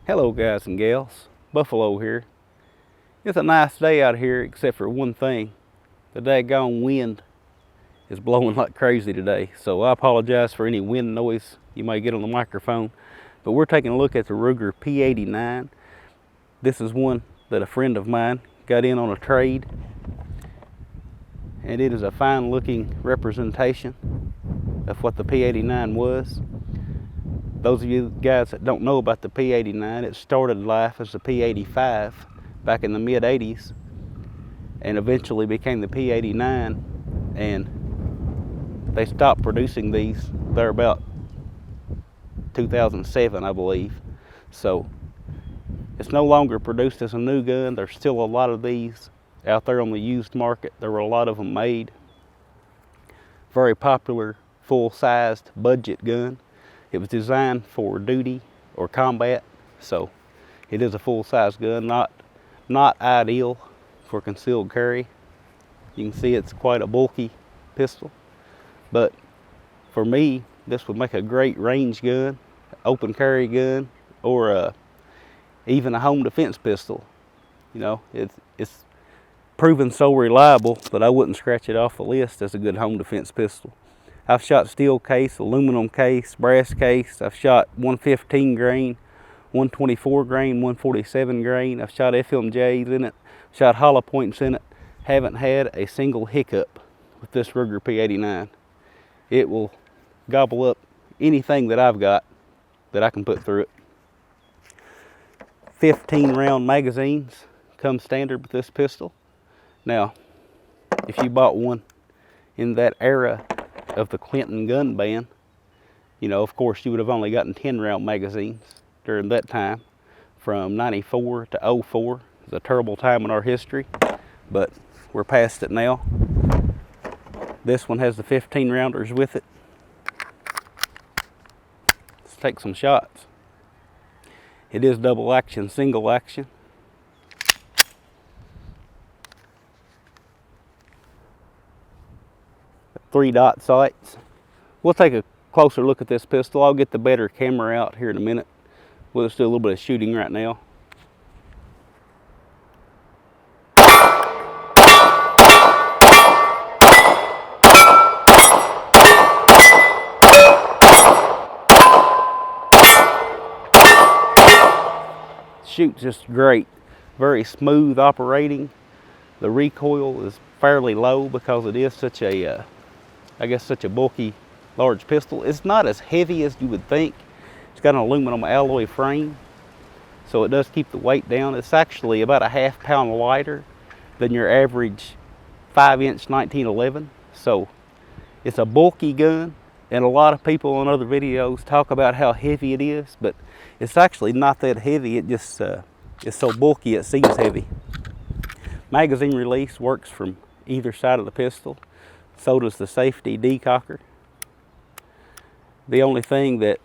Hello guys and gals, Buffalo here. It's a nice day out here except for one thing. The daggone wind is blowing like crazy today, so I apologize for any wind noise you may get on the microphone. But we're taking a look at the Ruger P89. This is one that a friend of mine got in on a trade, and it is a fine looking representation of what the P89 was. Those of you guys that don't know about the P89, it started life as the P85 back in the mid 80s and eventually became the P89, and they stopped producing these there about 2007, I believe. So it's no longer produced as a new gun. There's still a lot of these out there on the used market. There were a lot of them made. Very popular, full-sized budget gun. It was designed for duty or combat, so it is a full-size gun, not ideal for concealed carry. You can see it's quite a bulky pistol, but for me, this would make a great range gun, open carry gun, or even a home defense pistol. You know, it's proven so reliable that I wouldn't scratch it off the list as a good home defense pistol. I've shot steel case, aluminum case, brass case. I've shot 115 grain, 124 grain, 147 grain. I've shot FMJs in it, shot hollow points in it. Haven't had a single hiccup with this Ruger P89. It will gobble up anything that I've got that I can put through it. 15 round magazines come standard with this pistol. Now, if you bought one in that era of the Clinton gun ban, you know, of course you would have only gotten 10 round magazines during that time, from 94 to 04. It was a terrible time in our history, but we're past it now. This one has the 15 rounders with it. Let's take some shots. It is double action, single action. Three dot sights. We'll take a closer look at this pistol. I'll get the better camera out here in a minute. We'll just do a little bit of shooting right now. Shoots just great. Very smooth operating. The recoil is fairly low because it is such a such a bulky, large pistol. It's not as heavy as you would think. It's got an aluminum alloy frame, so it does keep the weight down. It's actually about a ½ pound lighter than your average 5-inch 1911. So it's a bulky gun, and a lot of people on other videos talk about how heavy it is, but it's actually not that heavy. It just it's so bulky it seems heavy. Magazine release works from either side of the pistol. So does the safety decocker. The only thing that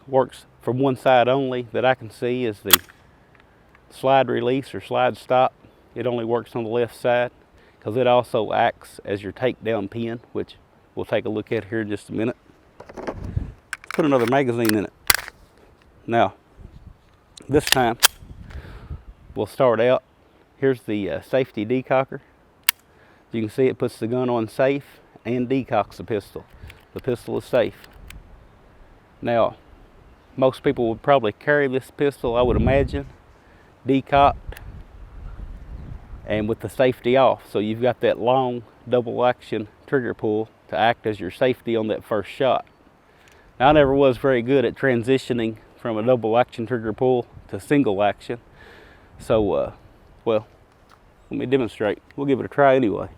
works from one side only that I can see is the slide release or slide stop. It only works on the left side because it also acts as your takedown pin, which we'll take a look at here in just a minute. Put another magazine in it. Now, this time we'll start out. Here's the safety decocker. You can see it puts the gun on safe and decocks the pistol. The pistol is safe. Now, most people would probably carry this pistol, I would imagine, decocked and with the safety off. So you've got that long double action trigger pull to act as your safety on that first shot. Now, I never was very good at transitioning from a double action trigger pull to single action. So, well, let me demonstrate. We'll give it a try anyway.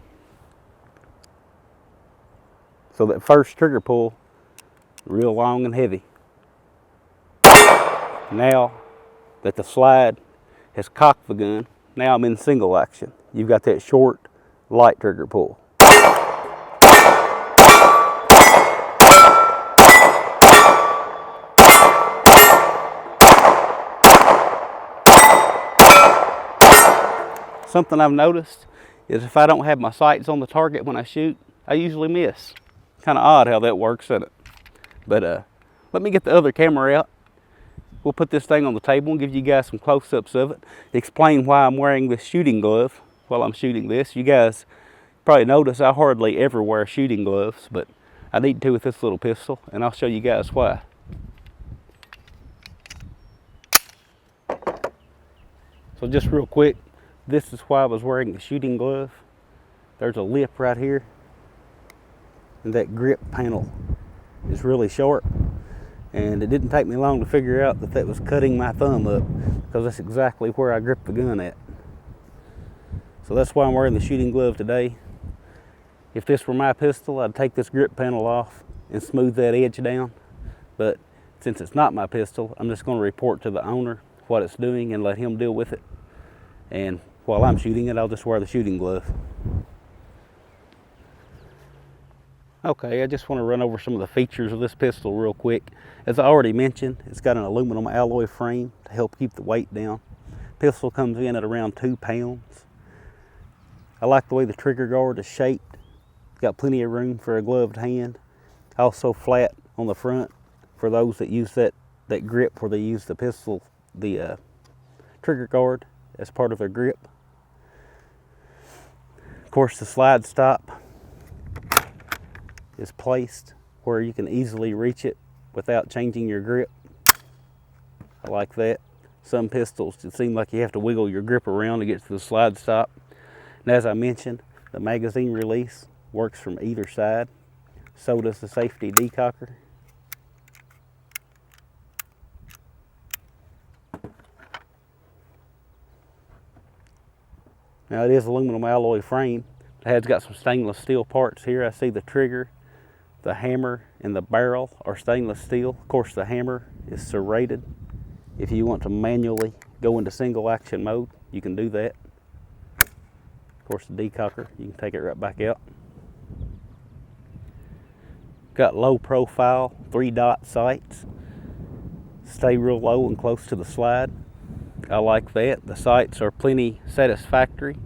So that first trigger pull, real long and heavy. Now that the slide has cocked the gun, now I'm in single action. You've got that short, light trigger pull. Something I've noticed is if I don't have my sights on the target when I shoot, I usually miss. Kind of odd how that works, isn't it? But let me get the other camera out. we'll put this thing on the table and give you guys some close-ups of it. Explain why I'm wearing this shooting glove while I'm shooting this. You guys probably notice I hardly ever wear shooting gloves, but I need to with this little pistol, and I'll show you guys why. So just real quick, this is why I was wearing the shooting glove. There's a lip right here, and that grip panel is really short, and it didn't take me long to figure out that that was cutting my thumb up, because that's exactly where I grip the gun at. So that's why I'm wearing the shooting glove today. If this were my pistol, I'd take this grip panel off and smooth that edge down, but since it's not my pistol, I'm just going to report to the owner what it's doing and let him deal with it. And while I'm shooting it, I'll just wear the shooting glove. Okay, I just want to run over some of the features of this pistol real quick. As I already mentioned, it's got an aluminum alloy frame to help keep the weight down. Pistol comes in at around 2 pounds. I like the way the trigger guard is shaped. It's got plenty of room for a gloved hand. Also flat on the front for those that use that grip where they use the pistol, the trigger guard as part of their grip. Of course, the slide stop is placed where you can easily reach it without changing your grip. I like that. Some pistols, it seems like you have to wiggle your grip around to get to the slide stop. And as I mentioned, the magazine release works from either side. So does the safety decocker. Now it is aluminum alloy frame. It has got some stainless steel parts here. I see the trigger, the hammer, and the barrel are stainless steel. Of course, the hammer is serrated. If you want to manually go into single action mode, you can do that. Of course, the decocker, you can take it right back out. Got low profile 3-dot sights. Stay real low and close to the slide. I like that. The sights are plenty satisfactory.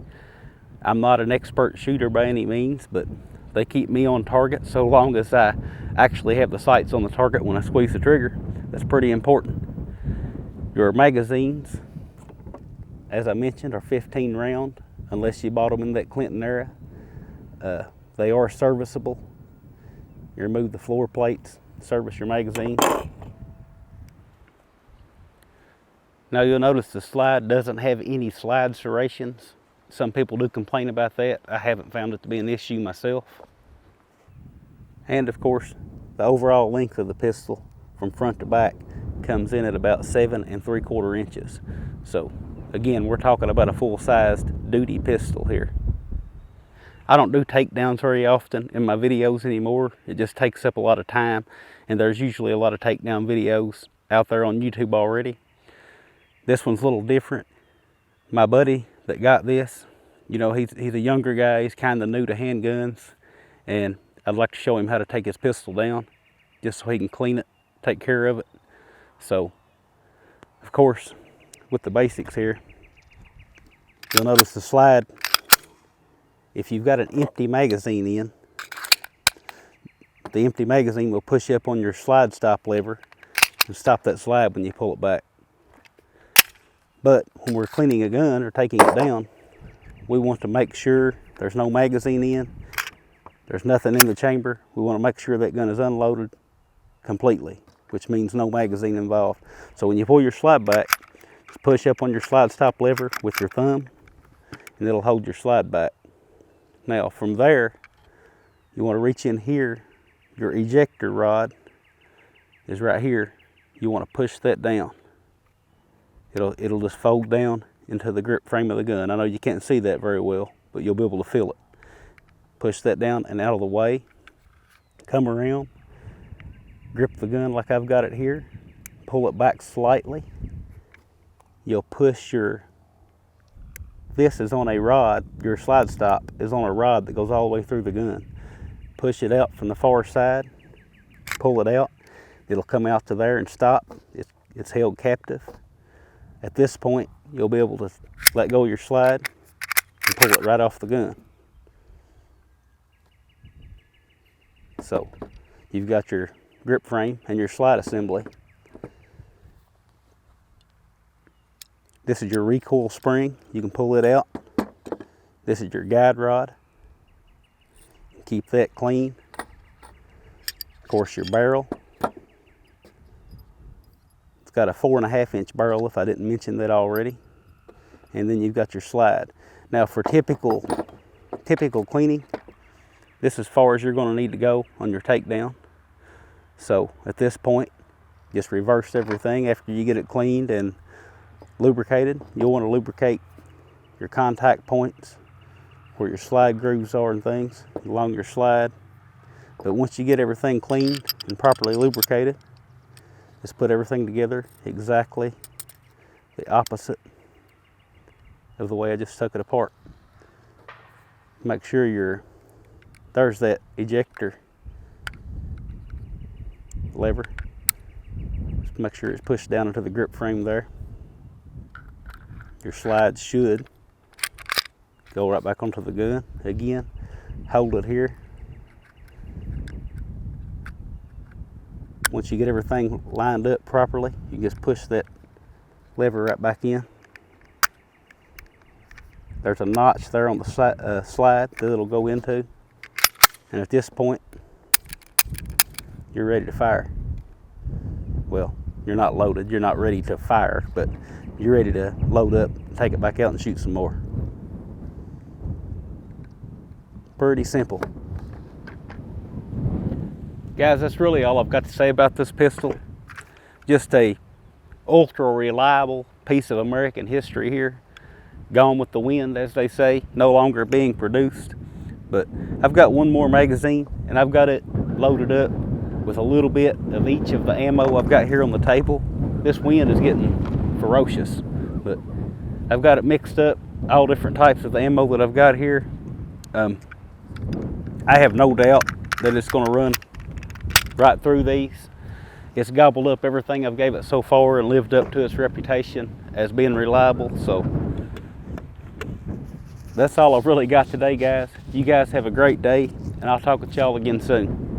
I'm not an expert shooter by any means, but they keep me on target so long as I actually have the sights on the target when I squeeze the trigger. That's pretty important. Your magazines, as I mentioned, are 15 round, unless you bought them in that Clinton era. They are serviceable. You remove the floor plates, service your magazine. Now you'll notice the slide doesn't have any slide serrations. Some people do complain about that. I haven't found it to be an issue myself. And of course, the overall length of the pistol from front to back comes in at about 7 3/4 inches. So again, we're talking about a full-sized duty pistol here. I don't do takedowns very often in my videos anymore. It just takes up a lot of time, and there's usually a lot of takedown videos out there on YouTube already. This one's a little different. My buddy that got this, you know, he's a younger guy. He's kind of new to handguns, and I'd like to show him how to take his pistol down just so he can clean it, take care of it. So, of course, with the basics here, you'll notice the slide. If you've got an empty magazine in, the empty magazine will push up on your slide stop lever and stop that slide when you pull it back. But when we're cleaning a gun or taking it down, we want to make sure there's no magazine in, there's nothing in the chamber. We want to make sure that gun is unloaded completely, which means no magazine involved. So when you pull your slide back, just push up on your slide stop lever with your thumb, and it'll hold your slide back. Now from there, you want to reach in here. Your ejector rod is right here. You want to push that down. It'll just fold down into the grip frame of the gun. I know you can't see that very well, but you'll be able to feel it. Push that down and out of the way. Come around, grip the gun like I've got it here. Pull it back slightly. You'll push this is on a rod, your slide stop is on a rod that goes all the way through the gun. Push it out from the far side, pull it out. It'll come out to there and stop. It's held captive. At this point, you'll be able to let go of your slide and pull it right off the gun. So, you've got your grip frame and your slide assembly. This is your recoil spring. You can pull it out. This is your guide rod. Keep that clean. Of course, your barrel. It's got a 4.5-inch barrel, if I didn't mention that already. And then you've got your slide. Now for typical cleaning, this is as far as you're going to need to go on your takedown. So at this point, just reverse everything after you get it cleaned and lubricated. You'll want to lubricate your contact points where your slide grooves are and things along your slide. But once you get everything cleaned and properly lubricated, just put everything together exactly the opposite of the way I just took it apart. Make sure there's that ejector lever. Just make sure it's pushed down into the grip frame there. Your slides should go right back onto the gun. Again, hold it here. Once you get everything lined up properly, you just push that lever right back in. There's a notch there on the slide that it'll go into. And at this point, you're ready to fire. Well, you're not loaded, you're not ready to fire, but you're ready to load up, take it back out and shoot some more. Pretty simple. Guys, that's really all I've got to say about this pistol. Just a ultra reliable piece of American history here. Gone with the wind, as they say, no longer being produced. But I've got one more magazine, and I've got it loaded up with a little bit of each of the ammo I've got here on the table. This wind is getting ferocious, but I've got it mixed up, all different types of the ammo that I've got here. I have no doubt that it's going to run right through these. It's gobbled up everything I've gave it so far and lived up to its reputation as being reliable. So that's all I've really got today, guys. You guys have a great day, and I'll talk with y'all again soon.